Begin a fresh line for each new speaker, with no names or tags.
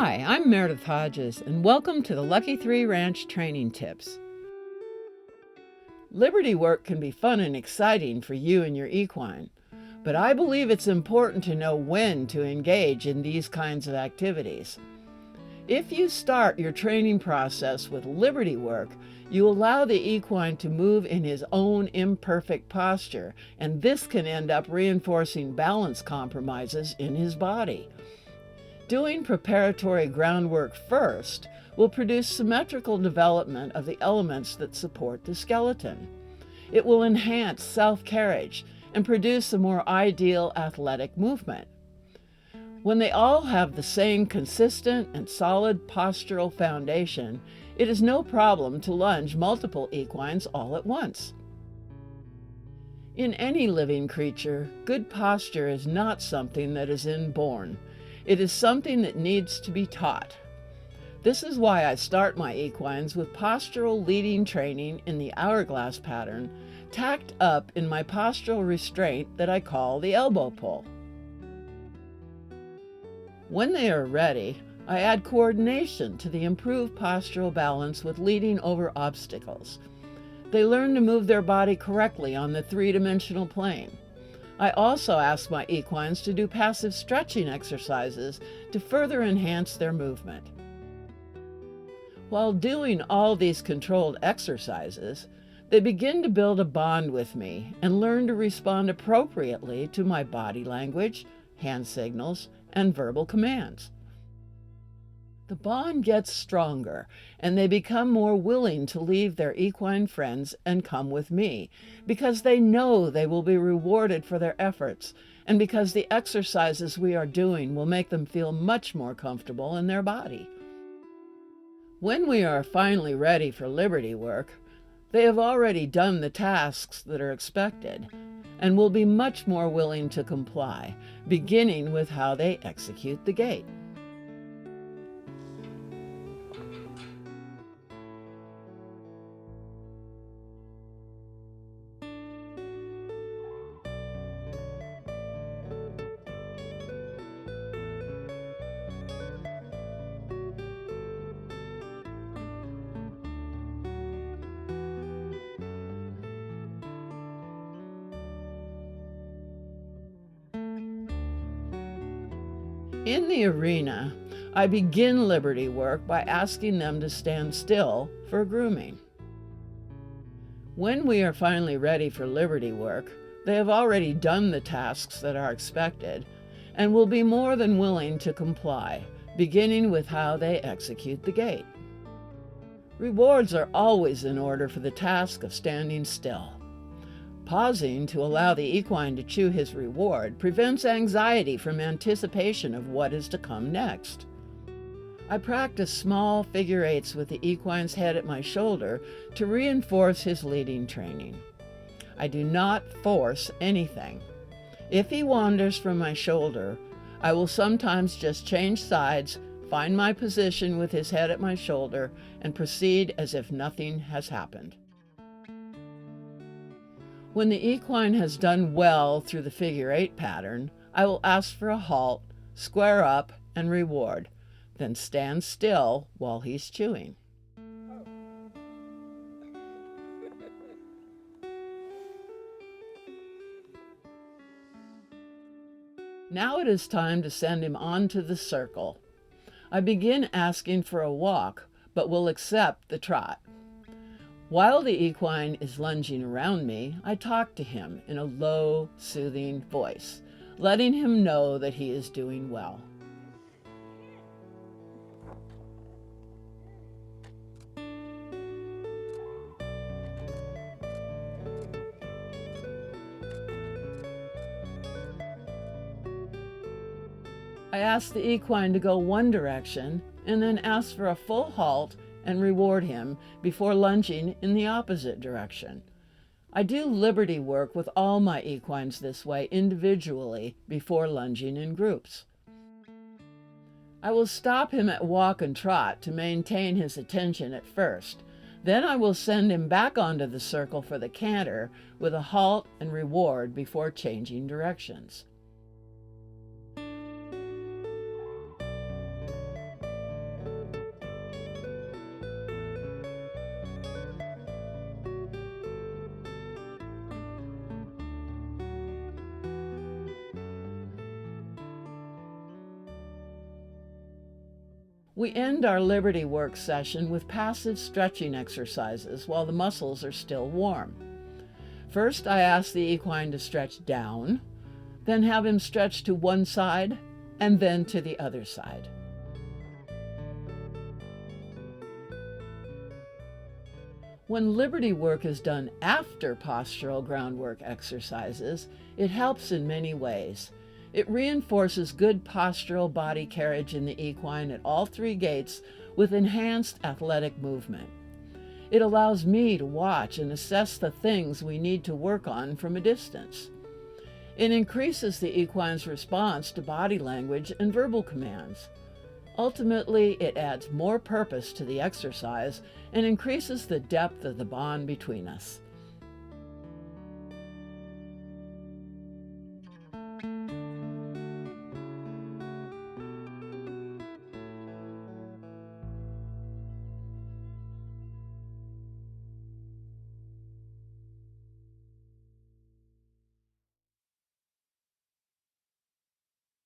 Hi, I'm Meredith Hodges, and welcome to the Lucky 3 Ranch Training Tips. Liberty work can be fun and exciting for you and your equine, but I believe it's important to know when to engage in these kinds of activities. If you start your training process with liberty work, you allow the equine to move in his own imperfect posture, and this can end up reinforcing balance compromises in his body. Doing preparatory groundwork first will produce symmetrical development of the elements that support the skeleton. It will enhance self-carriage and produce a more ideal athletic movement. When they all have the same consistent and solid postural foundation, it is no problem to lunge multiple equines all at once. In any living creature, good posture is not something that is inborn. It is something that needs to be taught. This is why I start my equines with postural leading training in the hourglass pattern, tacked up in my postural restraint that I call the elbow pull. When they are ready, I add coordination to the improved postural balance with leading over obstacles. They learn to move their body correctly on the three-dimensional plane. I also ask my equines to do passive stretching exercises to further enhance their movement. While doing all these controlled exercises, they begin to build a bond with me and learn to respond appropriately to my body language, hand signals, and verbal commands. The bond gets stronger, and they become more willing to leave their equine friends and come with me, because they know they will be rewarded for their efforts, and because the exercises we are doing will make them feel much more comfortable in their body. When we are finally ready for liberty work, they have already done the tasks that are expected, and will be much more willing to comply, beginning with how they execute the gait. In the arena, I begin liberty work by asking them to stand still for grooming. When we are finally ready for liberty work, they have already done the tasks that are expected and will be more than willing to comply, beginning with how they execute the gait. Rewards are always in order for the task of standing still. Pausing to allow the equine to chew his reward prevents anxiety from anticipation of what is to come next. I practice small figure eights with the equine's head at my shoulder to reinforce his leading training. I do not force anything. If he wanders from my shoulder, I will sometimes just change sides, find my position with his head at my shoulder, and proceed as if nothing has happened. When the equine has done well through the figure eight pattern, I will ask for a halt, square up, and reward, then stand still while he's chewing. Now it is time to send him on to the circle. I begin asking for a walk, but will accept the trot. While the equine is lunging around me, I talk to him in a low, soothing voice, letting him know that he is doing well. I ask the equine to go one direction and then ask for a full halt and reward him before lunging in the opposite direction. I do liberty work with all my equines this way individually before lunging in groups. I will stop him at walk and trot to maintain his attention at first. Then I will send him back onto the circle for the canter with a halt and reward before changing directions. We end our Liberty Work session with passive stretching exercises while the muscles are still warm. First, I ask the equine to stretch down, then have him stretch to one side and then to the other side. When Liberty Work is done after postural groundwork exercises, it helps in many ways. It reinforces good postural body carriage in the equine at all three gaits with enhanced athletic movement. It allows me to watch and assess the things we need to work on from a distance. It increases the equine's response to body language and verbal commands. Ultimately, it adds more purpose to the exercise and increases the depth of the bond between us.